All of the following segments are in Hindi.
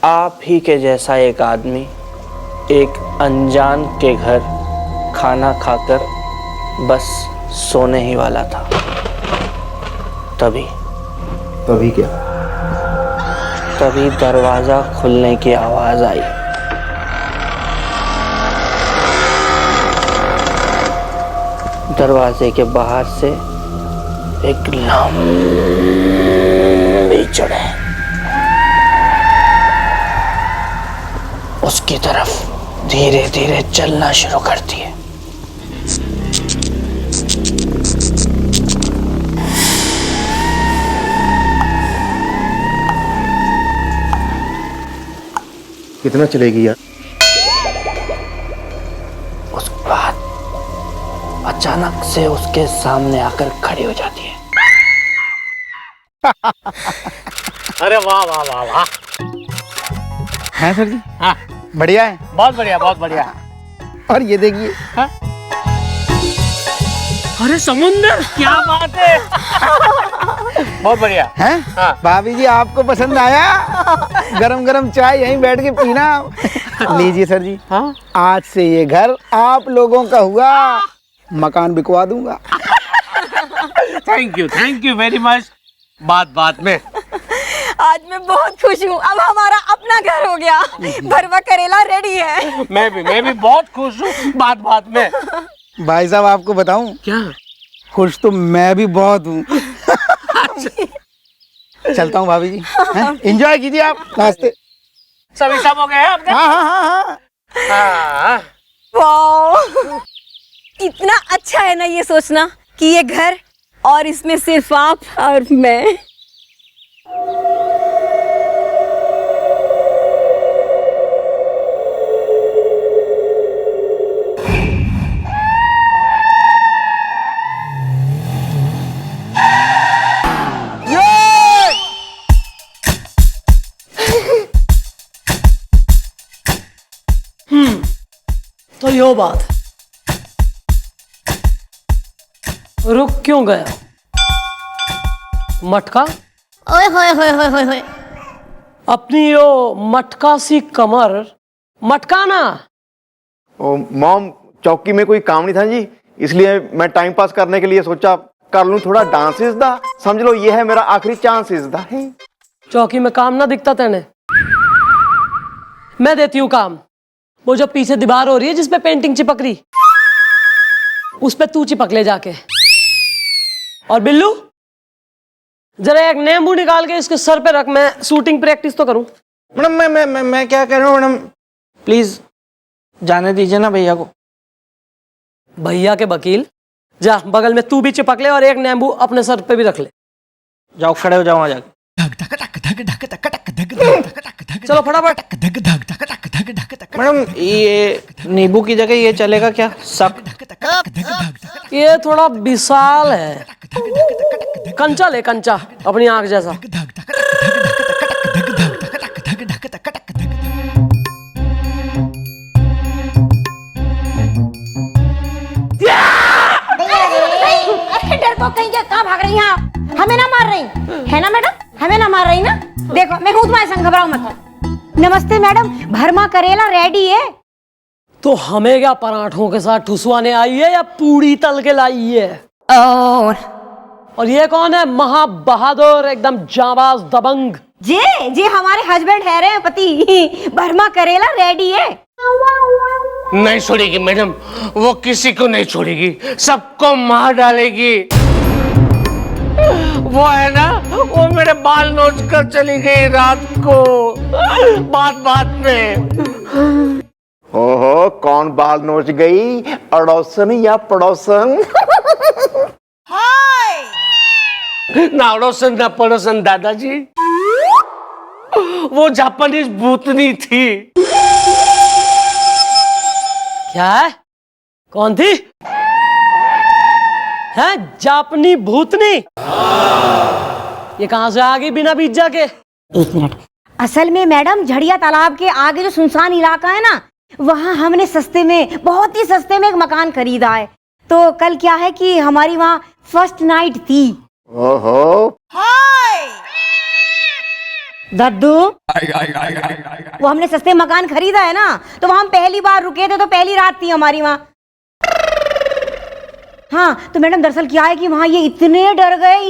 आप ही के जैसा एक आदमी एक अनजान के घर खाना खाकर बस सोने ही वाला था। तभी क्या? तभी दरवाजा खुलने की आवाज आई। दरवाजे के बाहर से एक लंबी चुड़ैल उसकी तरफ धीरे धीरे चलना शुरू करती है। कितना चलेगी यार? उसके बाद अचानक से उसके सामने आकर खड़ी हो जाती है। अरे वाह वाह वाह वाह। हैं सर जी? हाँ बढ़िया है। बहुत बढ़िया बहुत बढ़िया। और ये देखिए। हाँ? अरे समुंदर, क्या बात है। बहुत बढ़िया हैं? हाँ। भाभी जी आपको पसंद आया? गरम गरम चाय यहीं बैठ के पीना। लीजिए सर जी। हाँ? आज से ये घर आप लोगों का हुआ। मकान बिकवा दूंगा। Thank you very much. बात में आज मैं बहुत खुश हूँ। अब हमारा अपना घर हो गया। भरवा करेला रेडी है। मैं भी बहुत खुश हूँ। बात में। भाई साहब आपको बताऊं? क्या? खुश तो मैं भी बहुत हूँ। चलता हूँ भाभी जी। एंजॉय कीजिए आप। नाश्ते सभी सब हो गए आपने? हाँ। वाह, इतना अच्छा है ना ये सोचना कि ये घर और इसमें सिर्फ आप और मैं। तो यो बात, रुक क्यों गया मटका? ओए होए होए होए होए होए। अपनी यो मटका सी कमर मटका ना। ओ मॉम, चौकी में कोई काम नहीं था जी, इसलिए मैं टाइम पास करने के लिए सोचा कर लूं थोड़ा डांस इज दा। समझ लो ये है मेरा आखिरी चांस इज दा। चौकी में काम ना दिखता तेने? मैं देती हूँ काम। वो जो पीछे दीवार हो रही है जिसपे पेंटिंग चिपक रही, उस पे तू चिपक ले जाके। और बिल्लू, जरा एक नींबू निकाल के इसके सर पे रख, मैं शूटिंग प्रैक्टिस तो करूं। मैडम मैं क्या कह रहा हूँ मैडम, प्लीज जाने दीजिए ना भैया को। भैया के वकील, जा बगल में तू भी चिपक ले और एक नींबू अपने सर पे भी रख ले। जाओ खड़े हो जाओ वहां जाके। चलो फटाफट। मैडम ये नींबू की जगह ये चलेगा क्या? सब ये थोड़ा विशाल है। कंचा ले, कंचा अपनी आंख जैसा। डरपोक कहीं कहाँ भाग रही हैं आप? हमें ना मार रही है ना मैडम? हमें ना मार रही ना? देखो मैं हूँ तुम्हारे संग, घबराओ मत। नमस्ते मैडम, भरमा करेला रेडी है। तो हमें क्या पराठों के साथ ठुसवाने आई है या पूड़ी तल के लाई है? और ये कौन है? महा बहादुर, एकदम जाबाज दबंग। जे हमारे हस्बैंड है रे पति। भरमा करेला रेडी है। नहीं छोड़ेगी मैडम, वो किसी को नहीं छोड़ेगी, सबको मार डालेगी। वो है ना, वो मेरे बाल नोच कर चली गई रात को। बात में। ओहो, कौन बाल नोच गई? अड़ोसन या पड़ोसन? ना अड़ोसन ना पड़ोसन दादाजी, वो जापानीज भूतनी थी। क्या है? कौन थी? है जापनी भूतनी? ये कहां से आ गई बिना बीजा के? एक मिनट। असल में मैडम, झड़िया तालाब के आगे जो सुनसान इलाका है ना, वहाँ हमने सस्ते में, बहुत ही सस्ते में एक मकान खरीदा है। तो कल क्या है कि हमारी वहाँ फर्स्ट नाइट थी। ओहो, दद्दू, वो हमने सस्ते मकान खरीदा है ना, तो वहां हम पहली बार रुके थे, तो पहली रात थी हमारी वहां। हाँ तो मैडम दरअसल क्या है कि वहां ये इतने डर गए,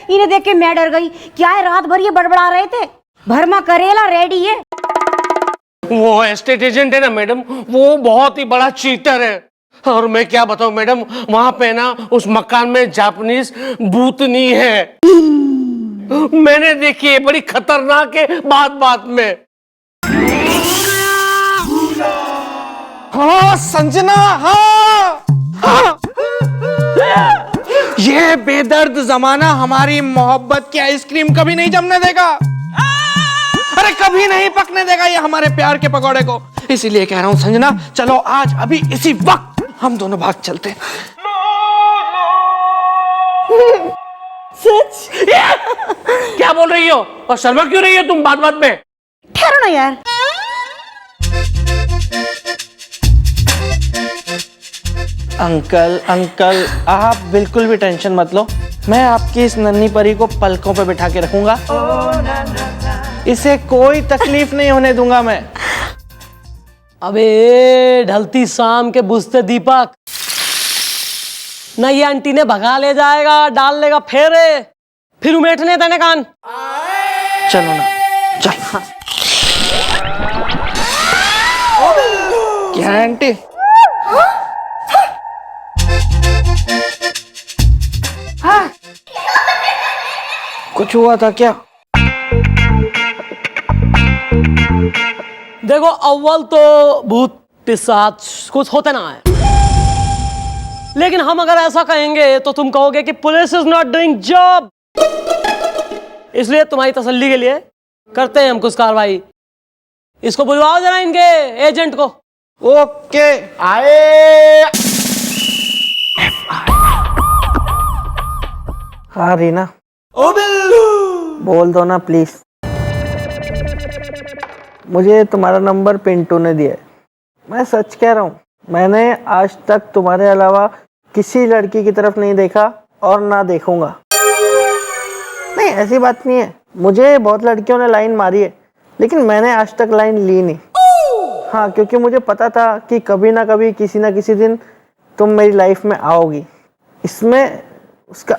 इन्हें देख के मैं डर गई। क्या है, रात भर ये बड़बड़ा रहे थे, भरमा करेला रेडी है। वो एस्टेट एजेंट है ना मैडम, वो बहुत ही बड़ा चीटर है। और मैं क्या बताऊं मैडम, वहां पे ना उस मकान में जापानीज भूतनी है, मैंने देखी है, बड़ी खतरनाक है बात बात में। हाँ संजना, हाँ ये बेदर्द जमाना हमारी मोहब्बत की आइसक्रीम कभी नहीं जमने देगा, अरे कभी नहीं पकने देगा ये हमारे प्यार के पकौड़े को। इसीलिए कह रहा हूं संजना, चलो आज अभी इसी वक्त हम दोनों भाग चलते हैं। सच? क्या बोल रही हो, और शर्मा क्यों रही हो तुम बात बात में? ठहरो ना यार। अंकल अंकल आप बिल्कुल भी टेंशन मत लो, मैं आपकी इस नन्ही परी को पलकों पे बिठा के रखूंगा, इसे कोई तकलीफ नहीं होने दूंगा मैं। अबे ढलती शाम के बुझते दीपक, ना ये आंटी ने भगा ले जाएगा, डाल लेगा फेरे, फिर उमेटने देने कान। चलो ना, चल। क्या है आंटी? कुछ हुआ था क्या? देखो अव्वल तो भूत पिशाच कुछ होते ना है, लेकिन हम अगर ऐसा कहेंगे तो तुम कहोगे कि police is not doing job, इसलिए तुम्हारी तसल्ली के लिए करते हैं हम कुछ कार्रवाई। इसको बुलवाओ जरा, इनके एजेंट को। ओके आए। हाँ रीना, ओ बिल्लू बोल दो ना प्लीज। मुझे तुम्हारा नंबर पिंटू ने दिया है, मैं सच कह रहा हूँ, मैंने आज तक तुम्हारे अलावा किसी लड़की की तरफ नहीं देखा और ना देखूंगा। नहीं ऐसी बात नहीं है, मुझे बहुत लड़कियों ने लाइन मारी है, लेकिन मैंने आज तक लाइन ली नहीं। हाँ क्योंकि मुझे पता था कि कभी ना कभी किसी ना किसी दिन तुम मेरी लाइफ में आओगी, इसमें उसका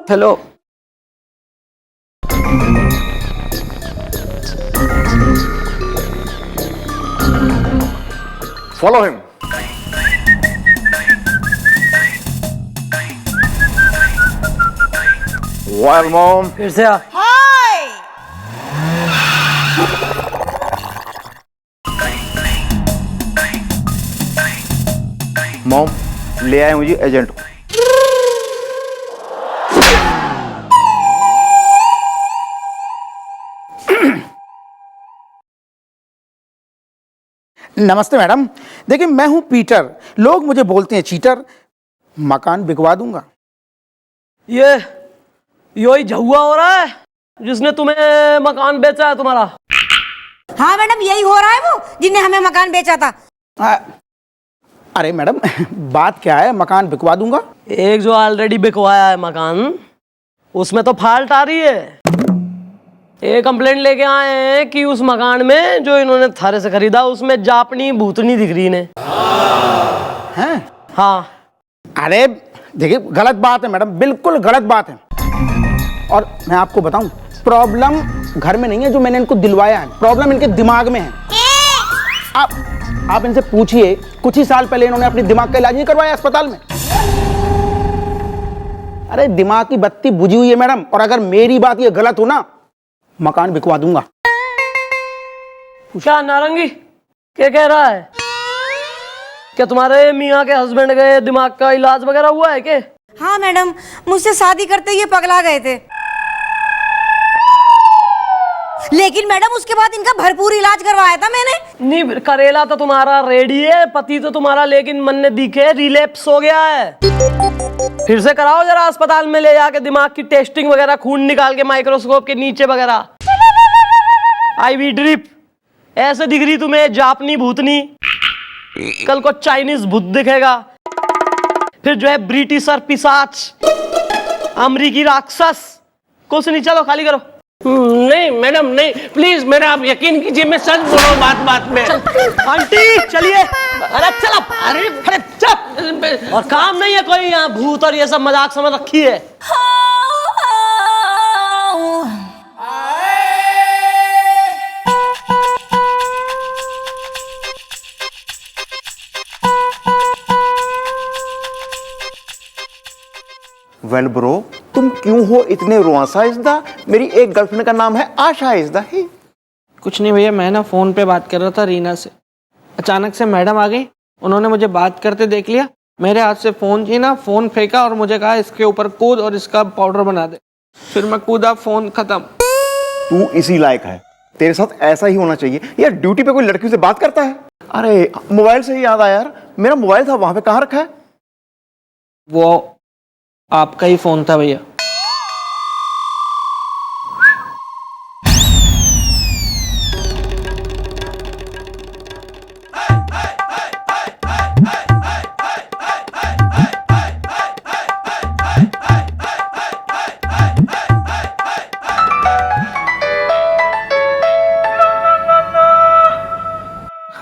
hello. Follow him. Well mom. फिर से आ। मॉम ले आए मुझे एजेंट को। नमस्ते मैडम, देखिए मैं हूं पीटर, लोग मुझे बोलते हैं चीटर। मकान बिकवा दूंगा। ये ही झुआ हो रहा है जिसने तुम्हें मकान बेचा है तुम्हारा? हाँ मैडम यही हो रहा है, वो जिनने हमें मकान बेचा था। अरे मैडम बात क्या है, मकान बिकवा दूंगा। एक जो ऑलरेडी बिकवाया है मकान, उसमें तो फाल्ट आ रही है। एक कंप्लेंट लेके आए हैं कि उस मकान में जो इन्होंने थारे से खरीदा उसमें जापनी भूतनी दिख रही ने। हैं? हाँ। अरे देखिए गलत बात है मैडम, बिल्कुल गलत बात है। और मैं आपको बताऊं, प्रॉब्लम घर में नहीं है जो मैंने इनको दिलवाया है, प्रॉब्लम इनके दिमाग में है। आप इनसे पूछिए, कुछ ही साल पहले इन्होंने अपने दिमाग का इलाज नहीं करवाया अस्पताल में। अरे दिमाग की बत्ती बुझी हुई है मैडम, और अगर मेरी बात ये गलत हो ना, मकान बिकवा दूंगा। क्या नारंगी क्या कह रहा है? क्या तुम्हारे मियाँ के हस्बैंड के दिमाग का इलाज वगैरह हुआ है क्या? हाँ मैडम, मुझसे शादी करते ये पगला गए थे, लेकिन मैडम उसके बाद इनका भरपूर इलाज करवाया था मैंने। नहीं, करेला तो तुम्हारा रेडी है, पति तो तुम्हारा लेकिन मन ने दिखे रिलैप्स हो गया है। फिर से कराओ जरा, अस्पताल में ले जाके दिमाग की टेस्टिंग वगैरह, खून निकाल के माइक्रोस्कोप के नीचे वगैरह। आईवी ड्रिप, ऐसे दिख रही तुम्हें जापनी भूतनी, कल को चाइनीज भूत दिखेगा, फिर जो है ब्रिटिशर पिशाच, अमरीकी राक्षस। कुछ नहीं, चलो खाली करो। नहीं मैडम नहीं, प्लीज मेरा आप यकीन कीजिए, मैं सच बोल रहा हूँ बात बात में। आंटी चलिए, अरे चल, अरे चल, और काम नहीं है कोई यहाँ, भूत और ये सब मजाक समझ रखी है। वेल ब्रो, तुम क्यों हो इतने रुआसा इज़दा? मेरी एक गर्लफ्रेंड का नाम है आशा इज़दा ही। कुछ नहीं भैया, मैं ना फ़ोन पे बात कर रहा था रीना से, अचानक से मैडम आ गई, उन्होंने मुझे बात करते देख लिया, मेरे हाथ से फ़ोन छीना, फ़ोन फेंका और मुझे कहा इसके ऊपर कूद और इसका पाउडर बना दे। फिर मैं कूदा, फ़ोन ख़त्म। तू इसी लायक है, तेरे साथ ऐसा ही होना चाहिए। यार ड्यूटी पे कोई लड़की से बात करता है? अरे मोबाइल से ही याद आया यार, मेरा मोबाइल था वहां पे, कहाँ रखा है? वो आपका ही फ़ोन था भैया।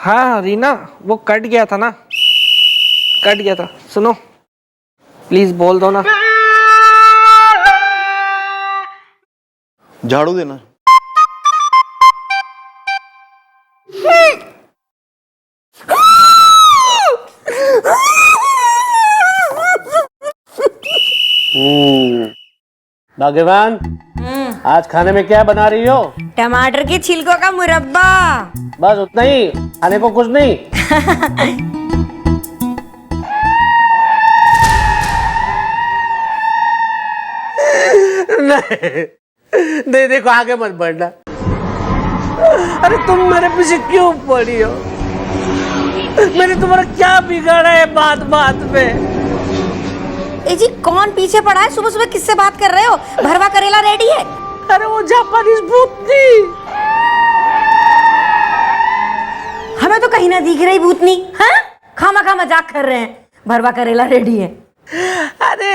हाँ रीना, वो कट गया था ना, कट गया था। सुनो प्लीज बोल दो ना। झाड़ू देना। भाग्यवान, आज खाने में क्या बना रही हो? टमाटर के छिलकों का मुरब्बा। बस उतना ही, खाने को कुछ नहीं? नहीं देखो, आगे मत बढ़ना। अरे तुम मेरे पीछे क्यों पड़ी हो? मैंने तुम्हारा क्या बिगाड़ा है बात बात में? ए जी, कौन पीछे पड़ा है? सुबह सुबह किससे बात कर रहे हो? भरवा करेला रेडी है। अरे वो जापानीज भूतनी। हमें तो कहीं ना दिख रही भूतनी। हाँ, खामा खा मजाक कर रहे हैं। भरवा करेला रेडी है। अरे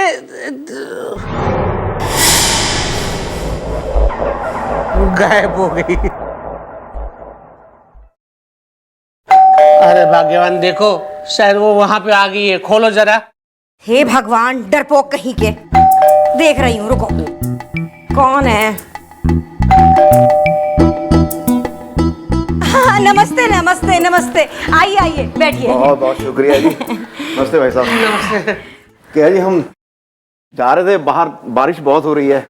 गायब हो गई। अरे भाग्यवान देखो, शायद वो वहां पे आ गई है, खोलो जरा। हे भगवान, डरपोक कहीं के। देख रही हूँ, रुको। कौन है? हाँ, नमस्ते नमस्ते नमस्ते, आइए आइए, बैठिए। बहुत बहुत शुक्रिया जी। नमस्ते भाई साहब। क्या जी, हम जा रहे थे बाहर, बारिश बहुत हो रही है,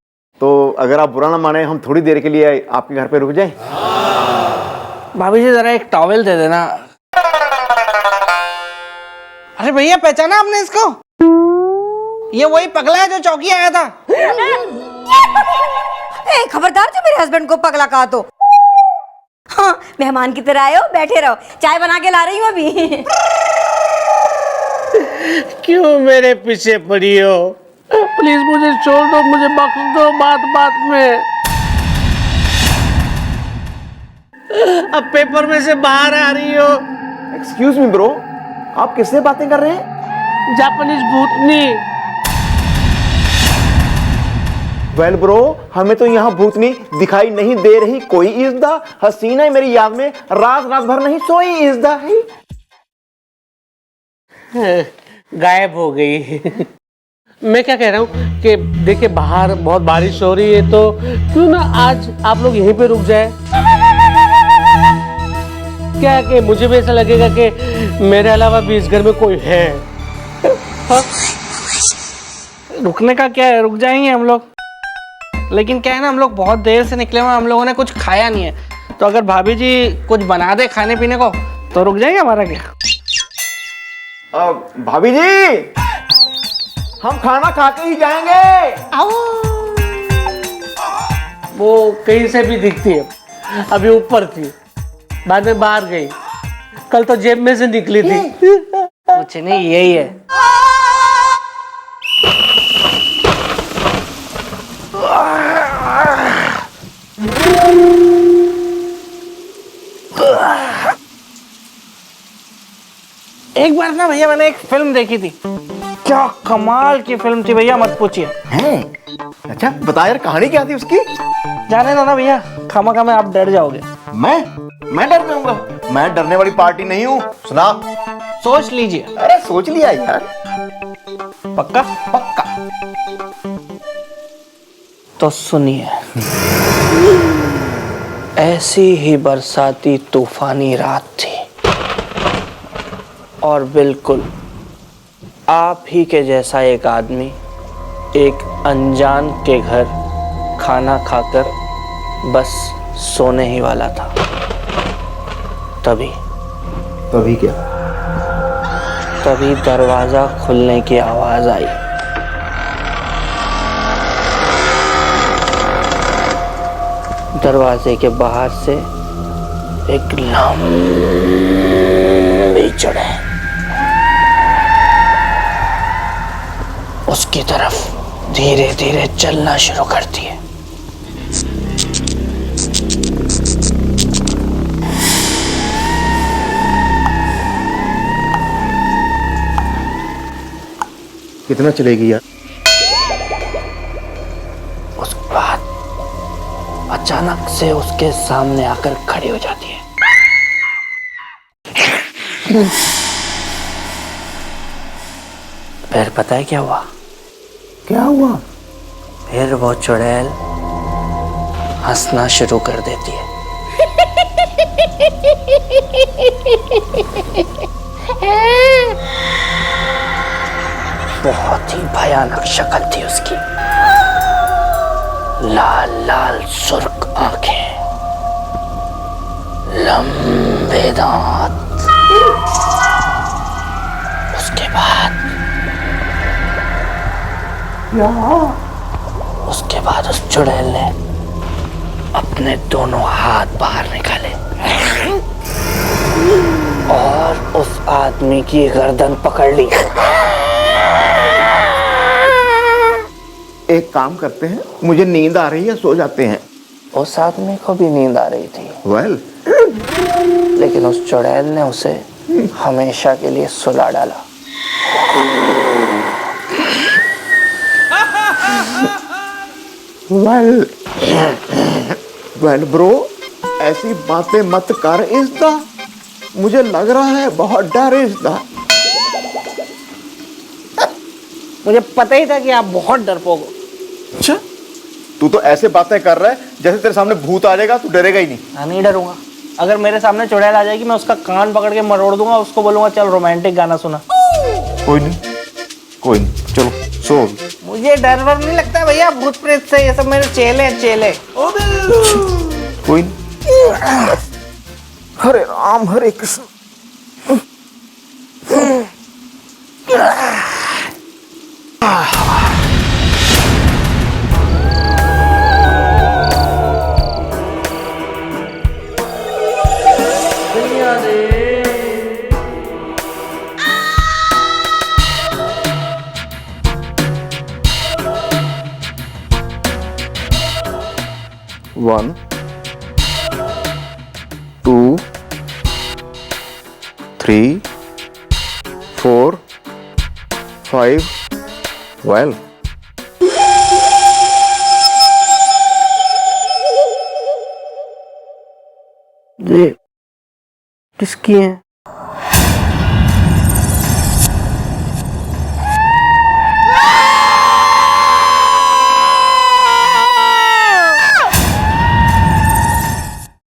तो अगर आप बुरा ना माने, हम थोड़ी देर के लिए आपके घर पे रुक जाएं। भाभी जी जरा एक टॉवेल दे देना। अरे भैया, पहचाना आपने इसको? ये वही पगला है जो चौकी आया था। ए, खबरदार जो मेरे हस्बैंड को पगला कहा तो। हाँ, मेहमान की तरह आए हो, बैठे रहो, चाय बना के ला रही हूँ अभी। क्यों मेरे पीछे पड़ी हो? प्लीज मुझे छोड़ दो, मुझे बख्श दो बात बात में। अब पेपर में से बाहर आ रही हो। एक्सक्यूज मी ब्रो, आप किससे बातें कर रहे हैं? जापानीज भूतनी। वेल ब्रो, हमें तो यहाँ भूतनी दिखाई नहीं दे रही कोई इज़दा। हसीना मेरी याद में रात रात भर नहीं सोई इज़दा है। गायब हो गई। मैं क्या कह रहा हूँ कि देखिए बाहर बहुत बारिश हो रही है, तो क्यों ना आज आप लोग यहीं पे रुक जाए? क्या कि मुझे भी ऐसा लगेगा कि मेरे अलावा भी इस घर में कोई है। हाँ? रुकने का क्या है, रुक जाएंगे हम लोग, लेकिन क्या है ना, हम लोग बहुत देर से निकले हुए, हम लोगों ने कुछ खाया नहीं है, तो अगर भाभी जी कुछ बना दे खाने पीने को तो रुक जाएंगे। हमारा क्या? भाभी जी, हम खाना खा के ही जाएंगे। वो कहीं से भी दिखती है, अभी ऊपर थी, बाद में बाहर गई, कल तो जेब में से निकली थी। कुछ नहीं, यही है। एक बार ना भैया मैंने एक फिल्म देखी थी, क्या कमाल की फिल्म थी भैया, मत पूछिए। हैं? अच्छा बता यार, कहानी क्या थी उसकी? जाने दो ना भैया, खामा में आप डर जाओगे। मैं डर जाऊंगा? मैं डरने वाली पार्टी नहीं हूँ। सुना, सोच लीजिए। अरे सोच लिया यार। पक्का? पक्का। तो सुनिए, ऐसी ही बरसाती तूफानी रात थी और बिल्कुल आप ही के जैसा एक आदमी एक अनजान के घर खाना खाकर बस सोने ही वाला था। तभी क्या? तभी दरवाजा खुलने की आवाज आई। दरवाजे के बाहर से एक लंबी चुड़ैल उसकी तरफ धीरे धीरे चलना शुरू करती है। कितना चलेगी यार? उसके बाद अचानक से उसके सामने आकर खड़ी हो जाती है। फिर पता है क्या हुआ? क्या हुआ? फिर वो चुड़ैल हंसना शुरू कर देती है। बहुत ही भयानक शक्ल थी उसकी, लाल लाल सुर्ख आंखें, लंबे दांत। उसके बाद उस चुड़ैल ने अपने दोनों हाथ बाहर निकाले और उस आदमी की गर्दन पकड़ ली। एक काम करते हैं, मुझे नींद आ रही है, सो जाते हैं। उस आदमी को भी नींद आ रही थी, लेकिन उस चुड़ैल ने उसे हमेशा के लिए सुला डाला। वेल ब्रो, ऐसी बातें मत कर इसदा, मुझे लग रहा है बहुत डर इसदा। मुझे पता ही था कि आप बहुत डरपोक हो। अच्छा, तू तो ऐसे बातें कर रहा है जैसे तेरे सामने भूत आ जाएगा, तू डरेगा ही नहीं। मैं नहीं डरूंगा। अगर मेरे सामने चुड़ैल आ जाएगी, मैं उसका कान पकड़ के मरोड़ दूंगा, उसको बोलूंगा चल रोमांटिक गाना सुना। कोई नहीं, चलो सो। मुझे डर वर नहीं लगता भैया भूत प्रेत से, ये सब मेरे चेले हैं, चेले। कोई नहीं। हरे राम हरे कृष्ण। One, 2, 3, 4, 5. Well. ये किसकी है?